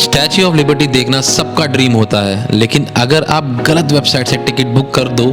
Statue of liberty देखना सबका dream होता है, लेकिन अगर आप गलत वेबसाइट से टिकट बुक कर दो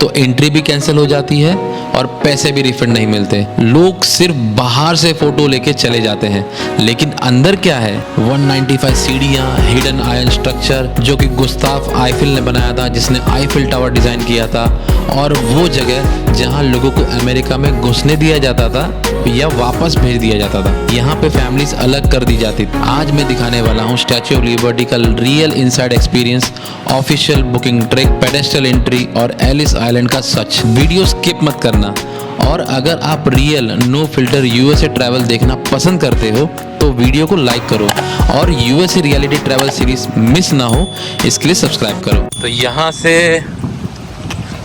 तो एंट्री भी कैंसिल हो जाती है और पैसे भी रिफंड नहीं मिलते। लोग सिर्फ बाहर से फोटो लेके चले जाते हैं, लेकिन अंदर क्या है? 195 सीढ़ियां, हिडन आयरन स्ट्रक्चर जो कि गुस्ताफ आईफिल ने बनाया था, जिसने आईफिल टावर डिजाइन किया था, और वो जगह जहां लोगों को अमेरिका में घुसने दिया जाता था या वापस भेज दिया जाता था। यहाँ पे फैमिलीज अलग कर दी जाती थी। आज मैं दिखाने वाला हूँ स्टैच्यू ऑफ लिबर्टी का real inside experience, official booking trick, pedestrian entry और एलिस आइलैंड का सच। वीडियो स्किप मत करना। और अगर आप real no filter USA travel देखना पसंद करते हो तो वीडियो को लाइक करो और USA reality travel series miss ना हो इसके लिए सब्सक्राइब करो। तो यहाँ से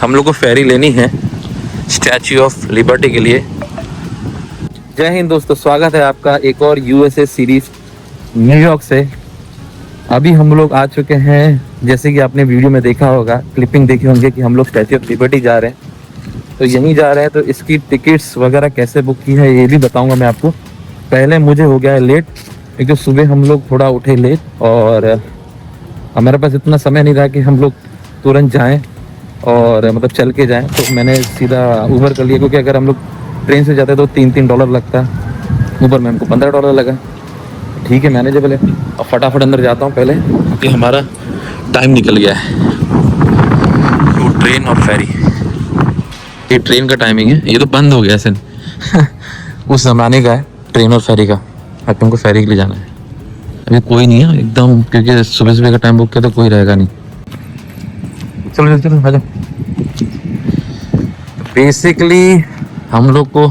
हम लोग को फेरी लेनी है स्टैच्यू ऑफ लिबर्टी के लिए। जय हिंद दोस्तों, स्वागत है आपका एक और यूएसए सीरीज न्यूयॉर्क से। अभी हम लोग आ चुके हैं, जैसे कि आपने वीडियो में देखा होगा, क्लिपिंग देखे होंगे कि हम लोग स्टैच्यू ऑफ लिबर्टी जा रहे हैं। तो यहीं जा रहे हैं, तो इसकी टिकट्स वगैरह कैसे बुक की है ये भी बताऊंगा मैं आपको। पहले मुझे हो गया है लेट, क्योंकि सुबह हम लोग थोड़ा उठे लेट और हमारे पास इतना समय नहीं रहा कि हम लोग तुरंत जाएँ और मतलब चल के जाएँ। तो मैंने सीधा ऊबर कर लिया, क्योंकि अगर हम लोग ट्रेन से जाते तो $3 लगता है, ऊबर में हमको $15 लगा। ठीक है, मैनेजेबल है। और फटाफट अंदर जाता हूँ पहले, क्योंकि हमारा टाइम निकल गया है। वो ट्रेन और फेरी, ये ट्रेन का टाइमिंग है, ये तो बंद हो गया सिन उस ज़माने का है ट्रेन और फेरी का। अब तुमको फेरी के लिए जाना है, अभी कोई नहीं है एकदम, क्योंकि सुबह का टाइम बुक किया तो कोई रहेगा नहीं। चलो चलो आ जाओ। बेसिकली हम लोग को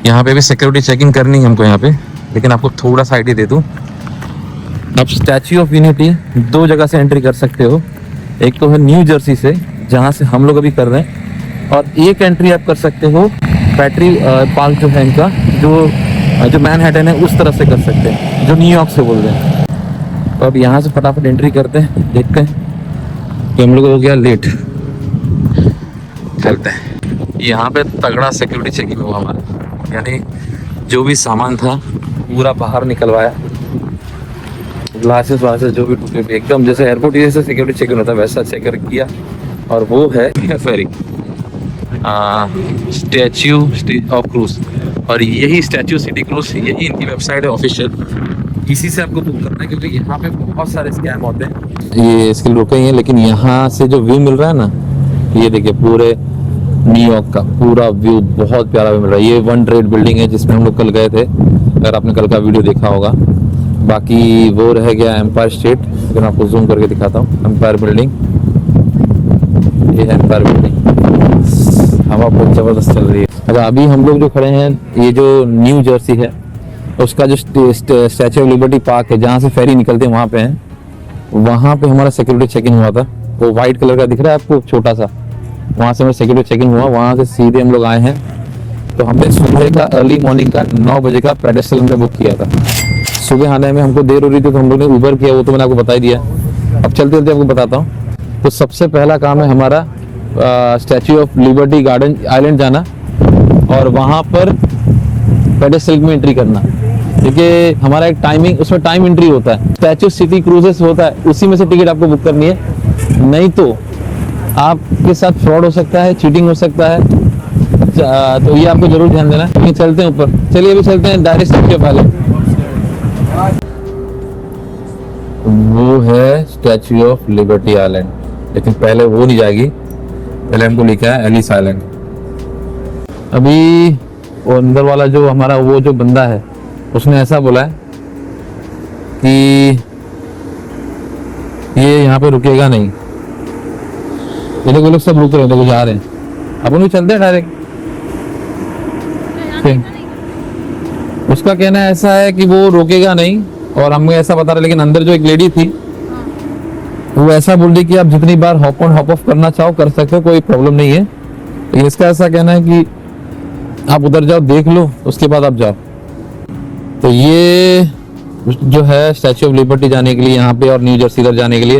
यहाँ पे भी सिक्योरिटी चेकिंग करनी है हमको यहाँ पे, लेकिन आपको थोड़ा सा आइडिया दे दूँ। आप स्टैच्यू ऑफ यूनिटी दो जगह से एंट्री कर सकते हो। एक तो है न्यू जर्सी से, जहाँ से हम लोग अभी कर रहे हैं, और एक एंट्री आप कर सकते हो बैटरी पार्क जो है इनका, जो मैनहट्टन है उस तरफ से कर सकते हैं, जो न्यूयॉर्क से बोल रहे हैं। तो अब यहाँ से फटाफट एंट्री करते हैं, देखते हैं कि हम लोग हो गया लेट। चलते हैं। यहाँ पे तगड़ा सिक्योरिटी चेकिंग हुआ हमारा, यानी जो भी सामान था पूरा बाहर निकलवाया, ग्लासेस वासेस जो भी टूटे हुए, एकदम जैसे एयरपोर्ट जैसे सिक्योरिटी चेकिंग होता है वैसा चेक किया। और वो है फेरी, स्टैच्यू ऑफ क्रूज, और यही स्टैच्यू सिटी क्रूज, यही इनकी वेबसाइट है ऑफिशियल। इसी से आपको बुक करना है, क्योंकि यहाँ पे बहुत सारे स्कैम होते हैं। ये इसके रुके ही हैं, लेकिन यहाँ से जो व्यू मिल रहा है ना, ये देखिए पूरे न्यूयॉर्क का पूरा व्यू बहुत प्यारा मिल रहा है। ये वन ट्रेड बिल्डिंग है जिसमें हम लोग कल गए थे, अगर आपने कल का वीडियो देखा होगा। बाकी वो रह गया एम्पायर स्टेट, लेकिन आपको जूम करके दिखाता हूँ। एम्पायर बिल्डिंग, ये है एम्पायर बिल्डिंग। हवा बहुत ज़बरदस्त चल रही है। अच्छा, अभी हम लोग जो खड़े हैं, ये जो न्यू जर्सी है उसका जो स्टैच्यू ऑफ लिबर्टी पार्क है, जहाँ से फेरी निकलते हैं, वहाँ पे हैं। वहाँ पे हमारा सिक्योरिटी चेकिंग हुआ था। वो वाइट कलर का दिख रहा है आपको, छोटा सा, वहाँ से हमारा सिक्योरिटी चेकिंग हुआ। वहाँ से सीधे हम लोग आए हैं। तो हमने सुबह का अर्ली मॉर्निंग का 9 बजे का पेडेस्ट्रियल में बुक किया था। सुबह आने में हमको देर हो रही थी, तो हम लोग ने ऊबर किया, वो तो मैंने आपको बता ही दिया। अब चलते चलते आपको बताता हूँ। तो सबसे पहला काम है हमारा statue of liberty garden island जाना, और वहाँ पर पेडेस्ट्रियल में एंट्री करना, क्योंकि हमारा एक टाइमिंग, उसमें टाइम एंट्री होता है। स्टैच्यू सिटी क्रूजेस होता है, उसी में से टिकट आपको बुक करनी है, नहीं तो आपके साथ फ्रॉड हो सकता है, चीटिंग हो सकता है। तो ये आपको जरूर ध्यान देना है। चलते हैं ऊपर, चलिए अभी चलते हैं डायरेक्ट स्टैच्यू ऑफ आइलैंड। वो है स्टैच्यू ऑफ लिबर्टी आइलैंड, लेकिन पहले वो नहीं जाएगी, पहले हमको लिखा है एलिस आइलैंड। अभी वो अंदर वाला जो हमारा वो जो बंदा है, उसने ऐसा बोला है कि ये यहाँ पे रुकेगा नहीं। ये लोग सब रुक रहे हैं, देखो जा रहे हैं। अपन भी चलते हैं डायरेक्ट। उसका कहना ऐसा है कि वो रोकेगा नहीं, और हमें ऐसा बता रहे, लेकिन अंदर जो एक लेडी थी वो ऐसा बोल रही कि आप जितनी बार हॉप ऑन हॉप ऑफ करना चाहो कर सकते हो, कोई प्रॉब्लम नहीं है। लेकिन इसका ऐसा कहना है कि आप उधर जाओ, देख लो, उसके बाद आप जाओ। तो ये जो है स्टैच्यू ऑफ लिबर्टी जाने के लिए यहाँ पे, और न्यू जर्सी इधर जाने के लिए,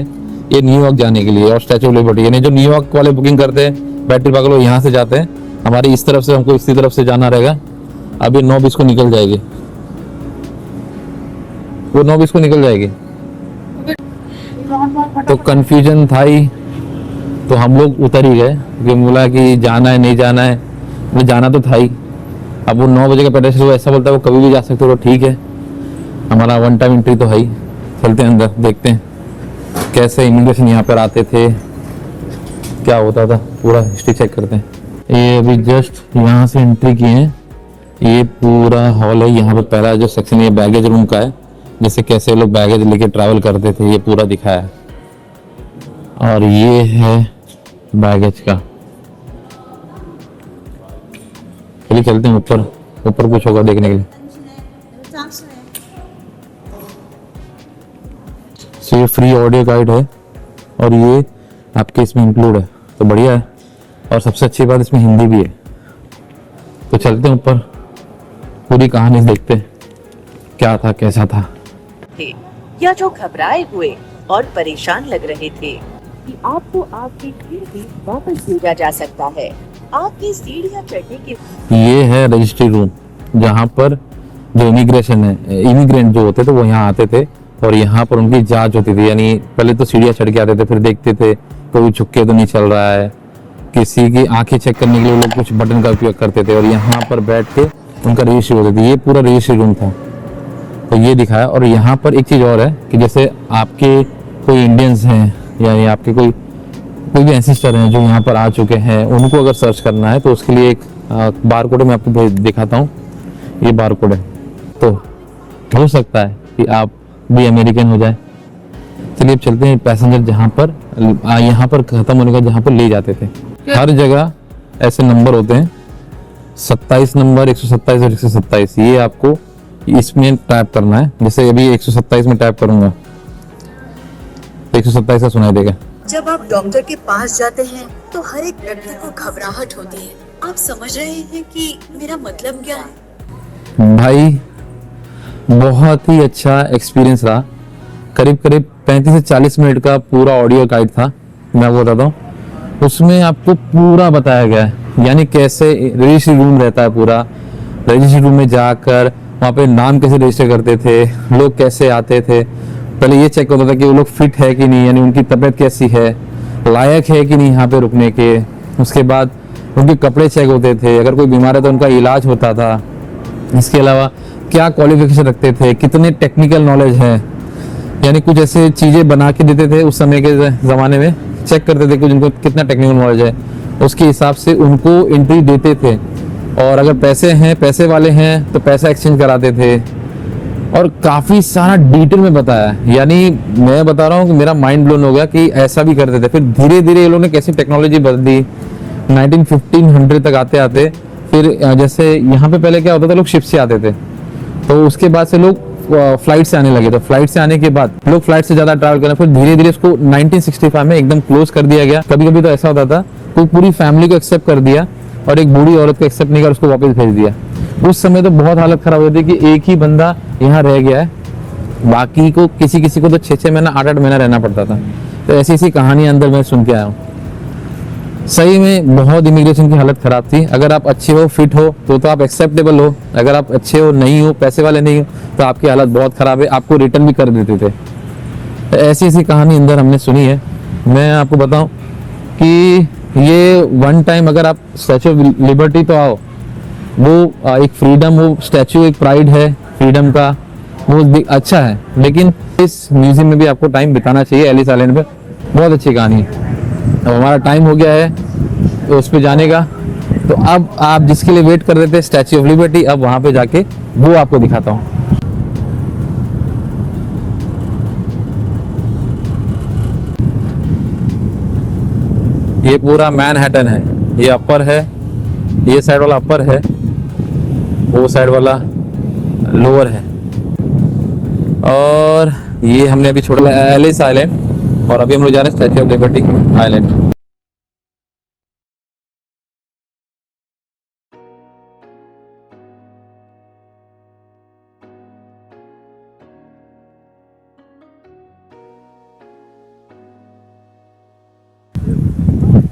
ये न्यूयॉर्क जाने के लिए, और स्टैच्यू ऑफ लिबर्टी, यानी जो न्यूयॉर्क वाले बुकिंग करते हैं बैटरी पागल, यहाँ से जाते हैं। हमारी इस तरफ से हमको इसी तरफ से जाना रहेगा। अभी 9:20 को निकल जाएगी, वो 9:20 को निकल जाएगी। तो कंफ्यूजन था ही, तो हम लोग उतर ही गए क्योंकि बोला कि जाना है नहीं जाना है, तो जाना तो था ही। अब वो 9 बजे का पेडस्टर वो ऐसा बोलता है वो कभी भी जा सकते हो, तो ठीक है, हमारा वन टाइम एंट्री तो है ही। चलते हैं अंदर, देखते हैं कैसे इमिग्रेशन यहाँ पर आते थे, क्या होता था, पूरा हिस्ट्री चेक करते हैं। ये अभी जस्ट यहाँ से एंट्री किए हैं, ये पूरा हॉल है। यहाँ पे पहला जो सेक्शन ये बैगेज रूम का है, जैसे कैसे लोग बैगेज लेके ट्रैवल करते थे, ये पूरा दिखाया है। और ये है बैगेज का। चलिए चलते हैं ऊपर, ऊपर कुछ होगा देखने के लिए। तो ये फ्री ऑडियो गाइड है और ये आपके इसमें इंक्लूड है, तो बढ़िया है। और सबसे अच्छी बात इसमें हिंदी भी है। तो चलते हैं ऊपर, पूरी कहानी देखते हैं क्या था कैसा था। या जो घबराए हुए और परेशान लग रहे थे कि आपको आपकी खरीदी वापस भेजा जा सकता है, आपकी सीढ़ियां चढ़ने की। ये है रजिस्ट्री रूम, जहाँ पर जो इमिग्रेशन है, इमिग्रेंट जो होते थे वो यहाँ आते थे और यहाँ पर उनकी जांच होती थी। यानी पहले तो सीढ़ियाँ चढ़ के आते थे, फिर देखते थे कोई झुक्के तो नहीं चल रहा है, किसी की आंखें चेक करने के लिए लोग कुछ बटन का उपयोग करते थे और यहाँ पर बैठ के उनका रजिस्ट्री होती थी। ये पूरा रजिस्ट्री रूम था, तो ये दिखाया। और यहाँ पर एक चीज़ और है कि जैसे आपके कोई इंडियंस हैं, यानी आपके कोई भी एंसेस्टर हैं जो यहाँ पर आ चुके हैं, उनको अगर सर्च करना है तो उसके लिए एक बार कोड मैं आपको दिखाता हूँ। ये बार कोड है, तो हो सकता है कि आप भी अमेरिकन हो जाए। चलिए अब चलते हैं पैसेंजर जहाँ पर यहाँ पर खत्म होने का, जहाँ पर ले जाते थे। हर जगह ऐसे नंबर होते हैं, 27 नंबर, 127 और 127। ये आपको इसमें टाइप करना है। जैसे अभी 127 में टाइप करूंगा, 127 का सुनाई देगा। जब आप डॉक्टर के पास जाते हैं तो हर एक लड़के को घबराहट होती है। आप समझ रहे हैं कि मेरा मतलब क्या है? भाई बहुत ही अच्छा एक्सपीरियंस रहा। करीब करीब 35 से 40 मिनट का पूरा ऑडियो गाइड था, मैं बताता हूँ। उसमें आपको पूरा बताया गया है, यानी कैसे रजिस्ट्री रूम रहता है। पूरा रजिस्ट्री रूम में जाकर वहाँ पे नाम कैसे रजिस्टर करते थे, लोग कैसे आते थे। पहले ये चेक होता था कि वो लोग फिट है कि नहीं, यानी उनकी तबीयत कैसी है, लायक है कि नहीं यहाँ पे रुकने के। उसके बाद उनके कपड़े चेक होते थे, अगर कोई बीमार है तो उनका इलाज होता था। इसके अलावा क्या क्वालिफिकेशन रखते थे, कितने टेक्निकल नॉलेज है, यानी कुछ ऐसे चीज़ें बना के देते थे उस समय के ज़माने में। चेक करते थे कुछ उनको कितना टेक्निकल नॉलेज है, उसके हिसाब से उनको एंट्री देते थे। और अगर पैसे हैं, पैसे वाले हैं तो पैसा एक्सचेंज कराते थे। और काफ़ी सारा डिटेल में बताया, यानी मैं बता रहा हूँ कि मेरा माइंड ब्लोन हो गया कि ऐसा भी करते थे। फिर धीरे धीरे ये लोगों ने कैसी टेक्नोलॉजी बदली, 1500 तक आते आते फिर जैसे यहाँ पे पहले क्या होता था, लोग शिप से आते थे, तो उसके बाद से लोग फ्लाइट से आने लगे। तो फ्लाइट से आने के बाद लोग फ्लाइट से ज़्यादा ट्रैवल करना, फिर धीरे धीरे इसको 1965 में एकदम क्लोज कर दिया गया। कभी कभी तो ऐसा होता था कोई पूरी फैमिली को एक्सेप्ट कर दिया और एक बूढ़ी औरत को एक्सेप्ट नहीं कर उसको वापस भेज दिया। उस समय तो बहुत हालत खराब होती थी कि एक ही बंदा यहाँ रह गया है, बाकी को किसी किसी को तो 6-6 महीना 8-8 महीना रहना पड़ता था। तो ऐसी ऐसी कहानियां अंदर मैं सुन के आया हूँ। सही में बहुत इमिग्रेशन की हालत खराब थी। अगर आप अच्छे हो, फिट हो तो आप एक्सेप्टेबल हो, अगर आप अच्छे हो, नहीं हो, पैसे वाले नहीं हो, तो आपकी हालत बहुत खराब है, आपको रिटर्न भी कर देते थे। तो ऐसी ऐसी कहानी अंदर हमने सुनी है। मैं आपको बताऊं कि ये वन टाइम अगर आप स्टैचू ऑफ लिबर्टी तो आओ, वो एक फ्रीडम, वो स्टैचू एक प्राइड है फ्रीडम का, वो अच्छा है। लेकिन इस म्यूजियम में भी आपको टाइम बिताना चाहिए। एलिस आइलैंड पे बहुत अच्छी कहानी है। अब हमारा टाइम हो गया है तो उस पे जाने का, तो अब आप जिसके लिए वेट कर रहे थे स्टैचू ऑफ लिबर्टी, अब वहां पे जाके वो आपको दिखाता हूँ। ये पूरा मैनहट्टन है, ये अपर है, ये साइड वाला अपर है, वो साइड वाला लोअर है। और ये हमने अभी छोड़ा एलिस आइलैंड और अभी हम लोग जा रहे हैं स्टैचू ऑफ लिबर्टी आइलैंड।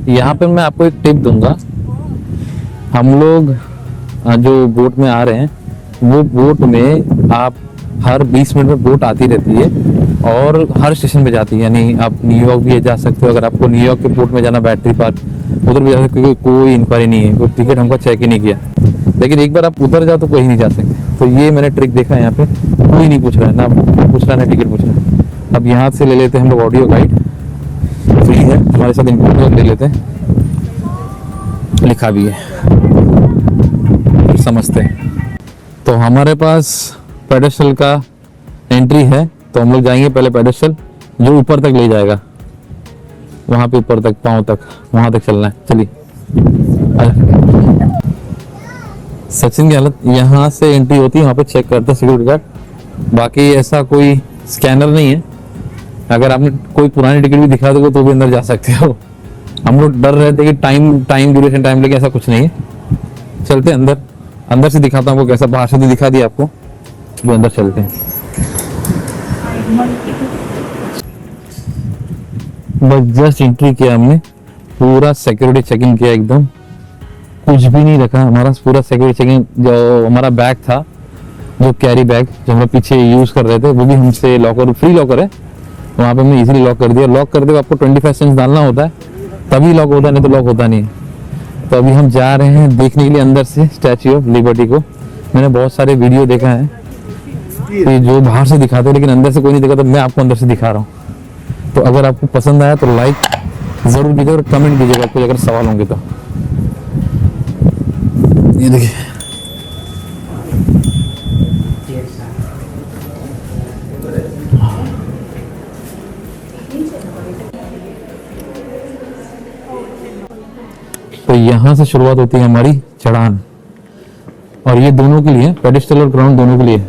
यहाँ पे मैं आपको एक टिप दूंगा। हम लोग जो बोट में आ रहे हैं, वो बोट में आप हर 20 मिनट में बोट आती रहती है और हर स्टेशन पे जाती है। यानी आप न्यूयॉर्क भी जा सकते हो, अगर आपको न्यूयॉर्क के पोर्ट में जाना बैटरी पार्क उधर भी जा सकते हो, क्योंकि कोई इंक्वायरी नहीं है, कोई टिकट हमको चेक ही नहीं किया। लेकिन एक बार आप उधर जाओ तो कोई नहीं जा सकते। तो ये मैंने ट्रिक देखा है, यहाँ पे कोई नहीं पूछ रहा है, ना पूछ रहा है ना टिकट पूछ रहा है। अब यहाँ से ले लेते हैं हम लोग ऑडियो गाइड, फ्री है, हमारे साथ इंक्लूड ले लेते हैं, लिखा भी है, फिर समझते हैं। तो हमारे पास पेडेस्ट्रियल का एंट्री है, तो हम लोग जाएंगे पहले पेडेस्ट्रियल जो ऊपर तक ले जाएगा, वहां पे ऊपर तक, पाँव तक, वहां तक चलना है। चलिए सचिन की हालत, यहाँ से एंट्री होती है, वहाँ पे चेक करते हैं सिक्योरिटी गार्ड। बाकी ऐसा कोई स्कैनर नहीं है, अगर आपने कोई पुरानी टिकट भी दिखा दोगे तो भी अंदर जा सकते हो। हम लोग डर रहे थे कि टाइम ड्यूरेशन टाइम लेके, ऐसा कुछ नहीं है। चलते हैं अंदर से दिखाता हूँ आपको कैसा, बाहर से तो दिखा दिया आपको, जो अंदर चलते हैं। बस जस्ट एंट्री किया हमने, पूरा सिक्योरिटी चेकिंग किया, एकदम कुछ भी नहीं रखा हमारा, पूरा सिक्योरिटी चेकिंग। जो हमारा बैग था, जो कैरी बैग जो हम लोग पीछे यूज कर रहे थे, वो भी हमसे लॉकर, फ्री लॉकर है, वहाँ पे हमने इजीली लॉक कर दिया। लॉक करते हुए आपको 25 सेंट्स डालना होता है, तभी लॉक होता है, नहीं तो लॉक होता नहीं है। तो अभी हम जा रहे हैं देखने के लिए अंदर से स्टैच्यू ऑफ लिबर्टी को। मैंने बहुत सारे वीडियो देखा है कि जो बाहर से दिखाते हैं, लेकिन अंदर से कोई नहीं दिखाता, मैं आपको अंदर से दिखा रहा हूँ। तो अगर आपको पसंद आया तो लाइक जरूर कीजिएगा और कमेंट कीजिएगा आपको अगर सवाल होंगे तो। ये देखिए, तो यहाँ से शुरुआत होती है हमारी चढ़ान, और ये दोनों के लिए, पेडेस्ट्रियल और ग्राउंड दोनों के लिए।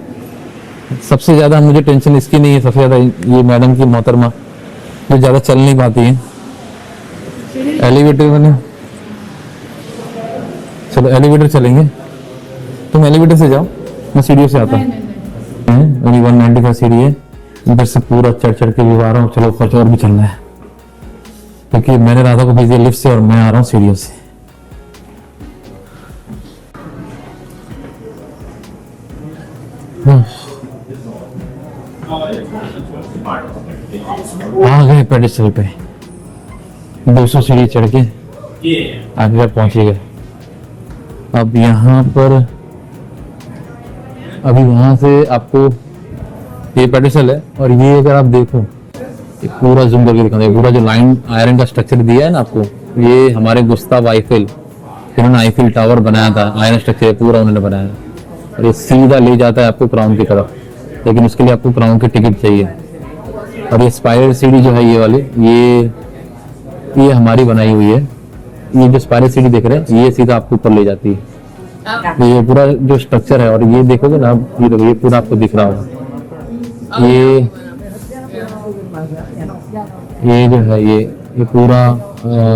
सबसे ज्यादा मुझे टेंशन इसकी नहीं है, सबसे ज्यादा ये मैडम की, मोहतरमा, जो ज्यादा चल नहीं पाती है। एलिवेटर मैंने, चलो एलिवेटर चलेंगे, तुम एलिवेटर से जाओ, मैं सीढ़ियों से आता हूँ। 195 सीढ़ी है, इधर से पूरा चढ़ के भी आ रहा हूँ। चलो ऊपर और भी चलना है, क्योंकि मैंने राधा को भेज दिया लिफ्ट से और मैं आ रहा हूँ सीढ़ियों से। आ गए पेडेस्ट्रियल पे, 200 सीढ़ी चढ़ के आगे पहुंचे गए। अब यहाँ पर, अभी वहां से आपको ये पेडेस्ट्रियल है, और ये अगर आप देखो, पूरा जूम करके दिखाते हैं, पूरा जो लाइन आयरन का स्ट्रक्चर दिया है ना आपको, ये हमारे गुस्ताव आईफेल, जिन्होंने आईफेल टावर बनाया था, आयरन स्ट्रक्चर पूरा उन्होंने बनाया, और ये सीधा ले जाता है आपको क्राउन की तरफ, लेकिन उसके लिए आपको क्राउन की टिकट चाहिए। और ये स्पाइरल सीढ़ी जो है, ये वाली, ये हमारी बनाई हुई है। ये जो स्पाइरल सीढ़ी देख रहे हैं, ये सीधा आपको ऊपर ले जाती है। तो ये पूरा जो स्ट्रक्चर है, और ये देखोगे ना, ये पूरा आपको दिख रहा होगा। ये जो है, ये पूरा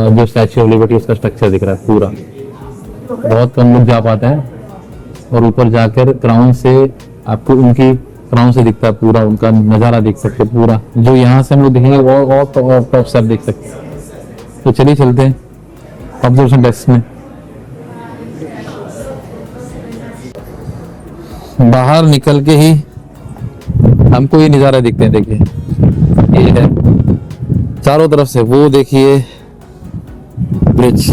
जो स्टैच्यू ऑफ लिबर्टी, उसका स्ट्रक्चर दिख रहा है पूरा। बहुत कम लोग जा पाते हैं, और ऊपर जाकर क्राउन से आपको, उनकी क्राउन से दिखता है पूरा, उनका नज़ारा देख सकते हैं पूरा। जो यहाँ से हम लोग देखेंगे वो और टॉप से आप देख सकते हैं। तो चलिए चलते हैं ऑब्जर्वेशन डेस्क में। बाहर निकल के ही हमको ये नज़ारा दिखते हैं, देखिए ये है चारों तरफ से, वो देखिए ब्रिज,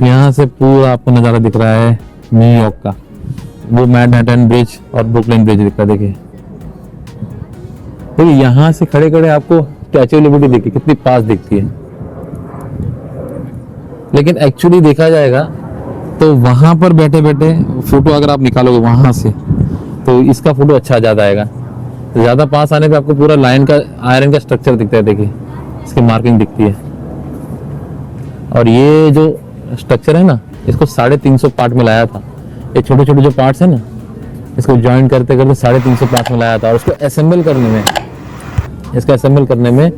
यहाँ से पूरा आपको नज़ारा दिख रहा है न्यूयॉर्क का, वो मैनहट्टन ब्रिज और ब्रुकलिन ब्रिज दिखता है। देखिए तो यहाँ से खड़े खड़े आपको स्टैच्यू ऑफ लिबर्टी दिखती, कितनी पास दिखती है। लेकिन एक्चुअली देखा जाएगा तो वहां पर बैठे बैठे फोटो अगर आप निकालोगे वहां से, तो इसका फोटो अच्छा ज्यादा आएगा। तो ज्यादा पास आने पे आपको पूरा लाइन का, आयरन का स्ट्रक्चर दिखता है, देखिए इसकी मार्किंग दिखती है। और ये जो स्ट्रक्चर है ना, इसको 350 पार्ट में लाया था। ये छोटे छोटे जो पार्ट्स है ना, इसको ज्वाइन करते करते 350 पार्ट में लाया था, और उसको असेंबल करने में, इसका असेंबल करने में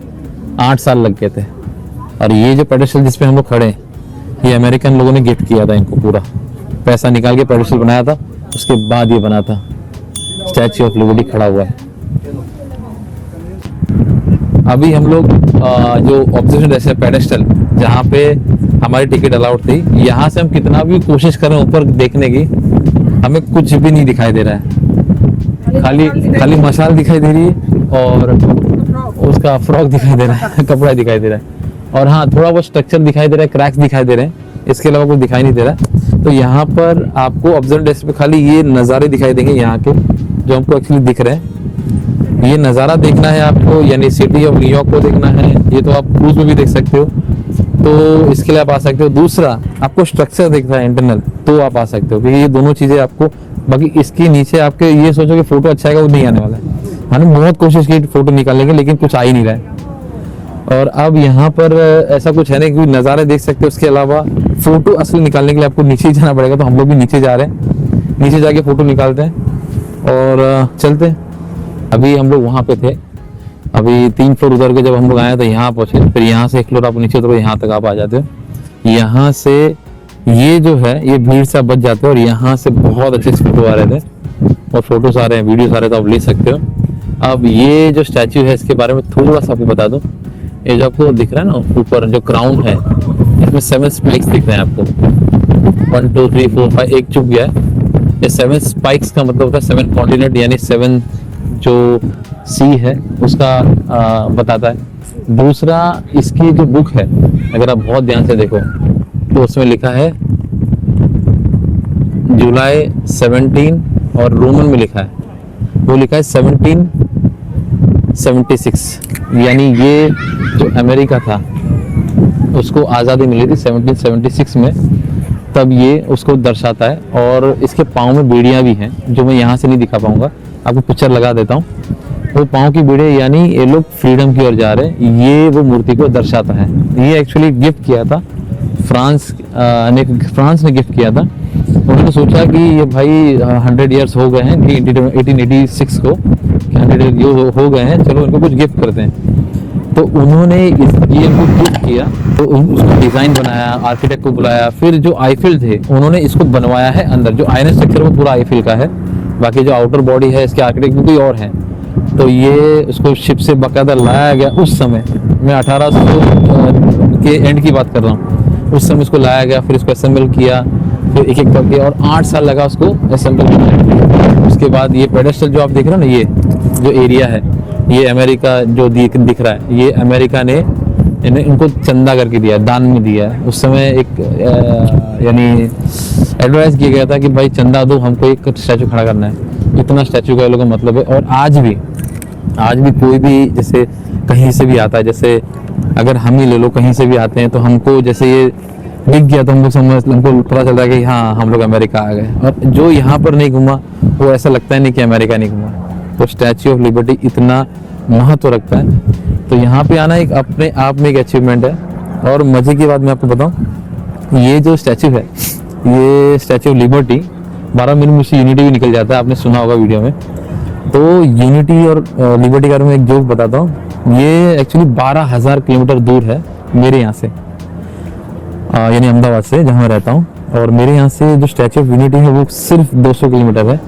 8 साल लग गए थे। और ये जो पेडेस्ट्रियल जिसपे हम लोग खड़े हैं, ये अमेरिकन लोगों ने गिफ्ट किया था इनको, पूरा पैसा निकाल के पेडेस्ट्रियल बनाया था, उसके बाद ये बना था। स्टैच्यू ऑफ लिबर्टी खड़ा हुआ है। अभी हम लोग जो ऑब्जर्वेशन डेस्क है पेडेस्ट्रियल, जहाँ पे हमारी टिकट अलाउड थी। यहाँ से हम कितना भी कोशिश करें ऊपर देखने की, हमें कुछ भी नहीं दिखाई दे रहा है। खाली मशाल दिखाई दे रही है और उसका फ्रॉक दिखाई दे रहा है, कपड़ा दिखाई दे रहा है। और हाँ, थोड़ा बहुत स्ट्रक्चर दिखाई दे रहा है, क्रैक्स दिखाई दे रहे हैं, इसके अलावा कुछ दिखाई नहीं दे रहा है। तो यहाँ पर आपको ऑब्जर्व डेस्क पे खाली ये नज़ारे दिखाई देंगे यहाँ के, जो हमको एक्चुअली दिख रहे हैं। ये नज़ारा देखना है आपको, यानी सिटी ऑफ न्यूयॉर्क को देखना है। ये तो आप क्रूज में भी देख सकते हो, तो इसके लिए आप आ सकते हो। दूसरा, आपको स्ट्रक्चर देखना है इंटरनल, तो आप आ सकते हो, क्योंकि ये दोनों चीज़ें आपको, बाकी इसके नीचे आपके ये सोचो कि फोटो अच्छा आएगा, वो नहीं आने वाला है। हमने बहुत कोशिश की फोटो निकालने की, लेकिन कुछ आ ही नहीं रहा है। और अब यहाँ पर ऐसा कुछ है नहीं, क्योंकि नज़ारे देख सकते हो। उसके अलावा फोटो असली निकालने के लिए आपको नीचे ही जाना पड़ेगा, तो हम लोग भी नीचे जा रहे हैं, नीचे जाके फोटो निकालते हैं और चलते हैं। अभी हम लोग वहाँ पे थे, अभी 3 फ्लोर उधर के जब हम लोग आए तो यहाँ पहुँचे, फिर यहाँ से 1 फ्लोर आप नीचे उतरो, यहाँ तक आप आ जाते हो। यहाँ से ये जो है, ये भीड़ से आप बच जाते हो, और यहाँ से बहुत अच्छे से फोटो आ रहे थे, और फोटोज आ रहे हैं, वीडियोस आ रहे हैं, तो आप ले सकते हो। अब ये जो स्टैचू है, इसके बारे में थोड़ा सा आपको बता दूं। ये जो आपको दिख रहा है ना ऊपर जो क्राउन है, इसमें 7 स्पाइक्स दिख रहे हैं आपको। 1 2 3 4 5, एक चुप गया है। ये 7 स्पाइक्स का मतलब होता है 7 कॉन्टिनेंट, यानी 7 जो सी है उसका बताता है। दूसरा, इसकी जो बुक है, अगर आप बहुत ध्यान से देखो तो उसमें लिखा है जुलाई 17, और रोमन में लिखा है, वो लिखा है 1776, यानी ये जो अमेरिका था उसको आज़ादी मिली थी 1776 में, तब ये उसको दर्शाता है। और इसके पाँव में बेड़ियाँ भी हैं, जो मैं यहाँ से नहीं दिखा पाऊँगा, आपको पिक्चर लगा देता हूँ। वो पाँव की बेड़ियाँ, यानी ये लोग फ्रीडम की ओर जा रहे हैं, ये वो मूर्ति को दर्शाता है। ये एक्चुअली गिफ्ट किया था फ्रांस ने गिफ्ट किया था। उन्होंने सोचा कि ये भाई 100 ईयर्स हो गए हैं कि 1886 को 100 ईयर्स हो गए हैं, चलो इनको कुछ गिफ्ट करते हैं। तो उन्होंने ये इनको गिफ्ट किया, तो उसको डिज़ाइन बनाया, आर्किटेक्ट को बुलाया, फिर जो आईफिल थे उन्होंने इसको बनवाया है अंदर। जो आयरन स्ट्रक्चर वो पूरा आईफिल का है, बाकी जो आउटर बॉडी है इसके आर्किटेक्ट भी कोई और है। तो ये उसको शिप से बाकायदा लाया गया उस समय, मैं 1800 के एंड की बात कर रहा हूँ, उस समय इसको लाया गया, फिर इसको असेंबल किया, फिर एक एक करके, और 8 साल लगा उसको असेंबल करने। उसके बाद ये पेडेस्टल जो आप देख रहे हो ना, ये जो एरिया है, ये अमेरिका जो दिख रहा है, ये अमेरिका ने इनको चंदा करके दिया, दान में दिया है। उस समय एक यानी एडवाइस किया गया था कि भाई चंदा दो, हमको एक स्टैचू खड़ा करना है। इतना स्टैचू का लोगों का मतलब है। और आज भी कोई भी जैसे कहीं से भी आता है, जैसे अगर हम ही ले लो, कहीं से भी आते हैं, तो हमको जैसे ये दिख गया तो हम लोग हमको पता चल रहा है कि हाँ हम लोग अमेरिका आ गए। और जो यहाँ पर नहीं घूमा वो ऐसा लगता है नहीं कि अमेरिका नहीं घूमा। तो स्टैच्यू ऑफ लिबर्टी इतना महत्व रखता है, तो यहाँ पे आना एक अपने आप में एक अचीवमेंट है। और मजे की बात मैं आपको बताऊँ, ये जो स्टैच्यू है, ये स्टैच्यू ऑफ लिबर्टी 12 मिनट में यूनिटी भी निकल जाता है, आपने सुना होगा वीडियो में। तो यूनिटी और लिबर्टी के बारे में एक जोक बताता हूँ। ये एक्चुअली 12,000 किलोमीटर दूर है मेरे यहाँ से, यानी अहमदाबाद से जहाँ मैं रहता हूँ। और मेरे यहाँ से जो स्टैच्यू ऑफ यूनिटी है वो सिर्फ 200 किलोमीटर है,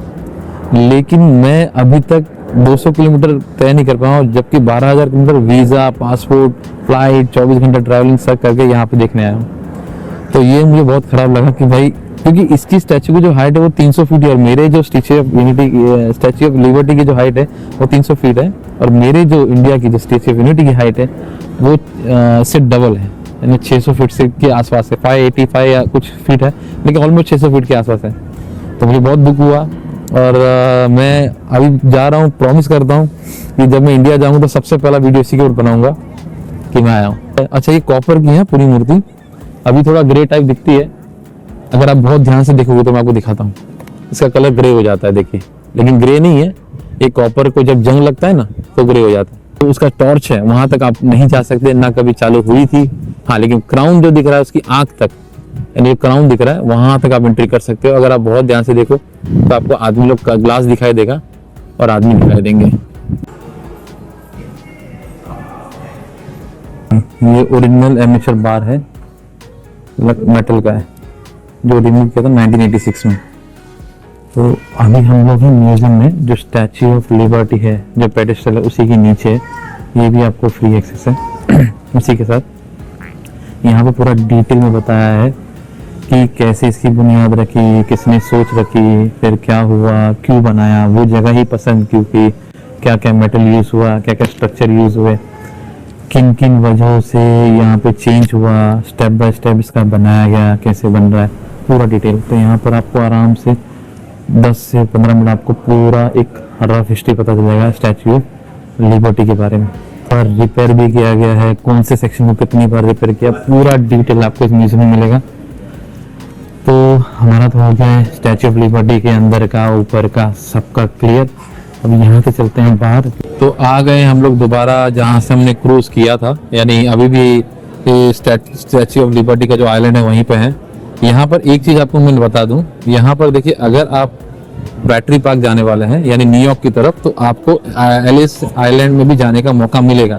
लेकिन मैं अभी तक 200 किलोमीटर तय नहीं कर पाया हूँ, जबकि 12,000 किलोमीटर वीज़ा, पासपोर्ट, फ्लाइट, 24 घंटे ट्रैवलिंग सब करके यहाँ पे देखने आया हूँ। तो ये मुझे बहुत ख़राब लगा कि भाई, क्योंकि इसकी स्टैच्यू की जो हाइट है वो 300 फीट है, और मेरे जो statue of unity, statue of liberty की जो हाइट है वो 300 फीट है, और मेरे जो इंडिया की जो स्टैच्यू ऑफ यूनिटी की हाइट है वो से डबल है, यानी 600 फीट से के आसपास है, 585 या कुछ फीट है, लेकिन ऑलमोस्ट 600 फीट के आसपास है। तो मुझे बहुत दुख हुआ, और मैं अभी जा रहा हूँ, प्रॉमिस करता हूँ कि जब मैं इंडिया जाऊँगा तो सबसे पहला वीडियो इसी के ऊपर बनाऊंगा कि मैं आया हूँ। अच्छा, ये कॉपर की है पूरी मूर्ति, अभी थोड़ा ग्रे टाइप दिखती है, अगर आप बहुत ध्यान से देखोगे तो मैं आपको दिखाता हूँ, इसका कलर ग्रे हो जाता है, देखिए, लेकिन ग्रे नहीं है, ये कॉपर को जब जंग लगता है ना तो ग्रे हो जाता है। तो उसका टॉर्च है, वहां तक आप नहीं जा सकते, ना कभी चालू हुई थी। हाँ, लेकिन क्राउन जो दिख रहा है उसकी आंख तक, यानी क्राउन दिख रहा है, वहां तक आप एंट्री कर सकते हो। अगर आप बहुत ध्यान से देखो तो आपको आदमी लोग का ग्लास दिखाई देगा और आदमी दिखाई देंगे। ये ओरिजिनल एमेचर बार है, मेटल का है, जो रिमूव किया था 1986 में। तो अभी हम लोग हैं म्यूजियम में, जो स्टैच्यू ऑफ लिबर्टी है, जो पेडेस्टल है, उसी के नीचे ये भी आपको फ्री एक्सेस है उसी के साथ। यहाँ पे पूरा डिटेल में बताया है कि कैसे इसकी बुनियाद रखी, किसने सोच रखी, फिर क्या हुआ, क्यों बनाया, वो जगह ही पसंद क्यों की, क्या क्या मेटल यूज हुआ, क्या क्या स्ट्रक्चर यूज हुए, किन किन वजहों से यहाँ पे चेंज हुआ, स्टेप बाय स्टेप इसका बनाया गया, कैसे बन रहा है, पूरा डिटेल। तो यहाँ पर आपको आराम से 10 से 15 मिनट आपको पूरा एक रफ हिस्ट्री पता चल जाएगा स्टैच्यू ऑफ लिबर्टी के बारे में। और रिपेयर भी किया गया है, कौन से सेक्शन को कितनी बार रिपेयर किया, पूरा डिटेल आपको इस म्यूजियम में मिलेगा। तो हमारा तो हो गया है स्टैच्यू ऑफ लिबर्टी के अंदर का, ऊपर का, सबका क्लियर। अब यहाँ से चलते हैं बाहर। तो आ गए हम लोग दोबारा जहाँ से हमने क्रूज किया था, यानी अभी भी स्टैच्यू ऑफ लिबर्टी का जो आइलैंड है वहीं पे है। यहाँ पर एक चीज़ आपको मैं बता दूँ, यहाँ पर देखिए अगर आप बैटरी पार्क जाने वाले हैं यानी न्यूयॉर्क की तरफ, तो आपको एलिस आइलैंड में भी जाने का मौका मिलेगा।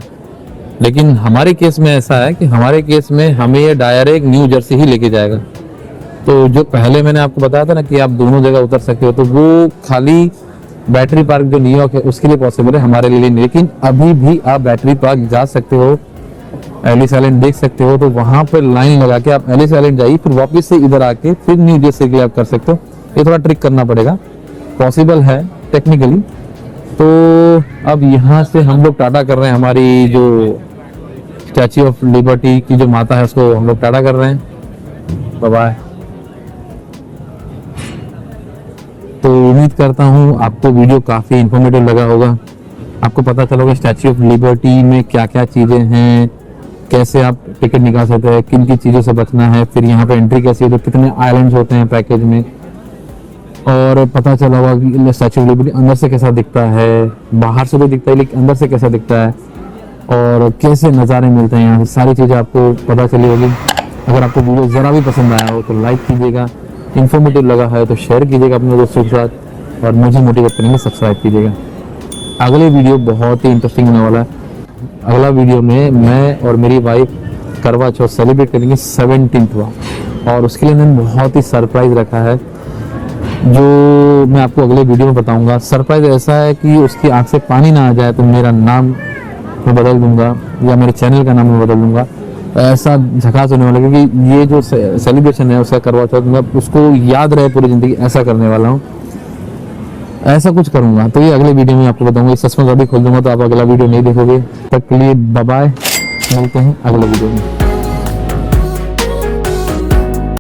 लेकिन हमारे केस में ऐसा है कि हमारे केस में हमें ये डायरेक्ट न्यू जर्सी ही लेके जाएगा। तो जो पहले मैंने आपको बताया था ना कि आप दोनों जगह उतर सकते हो, तो वो खाली बैटरी पार्क जो न्यूयॉर्क है उसके लिए पॉसिबल है, हमारे लिए नहीं। लेकिन अभी भी आप बैटरी पार्क जा सकते हो, एलिस आइलैंड देख सकते हो। तो वहां पर लाइन लगा के आप एलिस आइलैंड जाइए, फिर वापस से इधर आके फिर न्यू जर्सी के लिए आप कर सकते हो। ये थोड़ा ट्रिक करना पड़ेगा, पॉसिबल है टेक्निकली। तो अब यहाँ से हम लोग टाटा कर रहे हैं, हमारी जो स्टैच्यू ऑफ लिबर्टी की जो माता है उसको हम लोग टाटा कर रहे हैं। Bye bye. तो उम्मीद करता हूँ आपको वीडियो काफ़ी इंफॉर्मेटिव लगा होगा, आपको पता चला होगा स्टैच्यू ऑफ लिबर्टी में क्या क्या चीज़ें हैं, कैसे आप टिकट निकाल सकते हैं, किन किन चीज़ों से बचना है, फिर यहाँ पे एंट्री कैसी होती है, कितने आइलैंड्स होते हैं पैकेज में, और पता चला होगा कि स्टैच्यू ऑफ लिबर्टी अंदर से कैसा दिखता है, बाहर से तो दिखता है लेकिन अंदर से कैसा दिखता है, और कैसे नज़ारे मिलते हैं यहाँ से, सारी चीज़ें आपको पता चली होगी। अगर आपको वीडियो ज़रा भी पसंद आया हो तो लाइक कीजिएगा, इन्फॉर्मेटिव लगा है तो शेयर कीजिएगा अपने दोस्तों के साथ, और मुझे मोटिवेट करने में सब्सक्राइब कीजिएगा। अगले वीडियो बहुत ही इंटरेस्टिंग होने वाला है। अगला वीडियो में मैं और मेरी वाइफ करवा चौथ सेलिब्रेट करेंगे 17वां, और उसके लिए मैंने बहुत ही सरप्राइज़ रखा है जो मैं आपको अगले वीडियो में बताऊंगा। सरप्राइज़ ऐसा है कि उसकी आंख से पानी ना आ जाए तो मेरा नाम मैं बदल दूंगा या मेरे चैनल का नाम मैं बदल दूंगा। ऐसा झकास होने वाला है क्योंकि ये जो सेलिब्रेशन है उसका करवा चौथ मैं उसको याद रहे पूरी ज़िंदगी, ऐसा करने वाला हूँ, ऐसा कुछ करूंगा। तो ये अगले वीडियो में आपको बताऊंगा। सस्पेंस अभी खोल दूंगा तो आप अगला वीडियो नहीं देखोगे। तब के लिए बाय बाय, मिलते हैं अगले वीडियो में।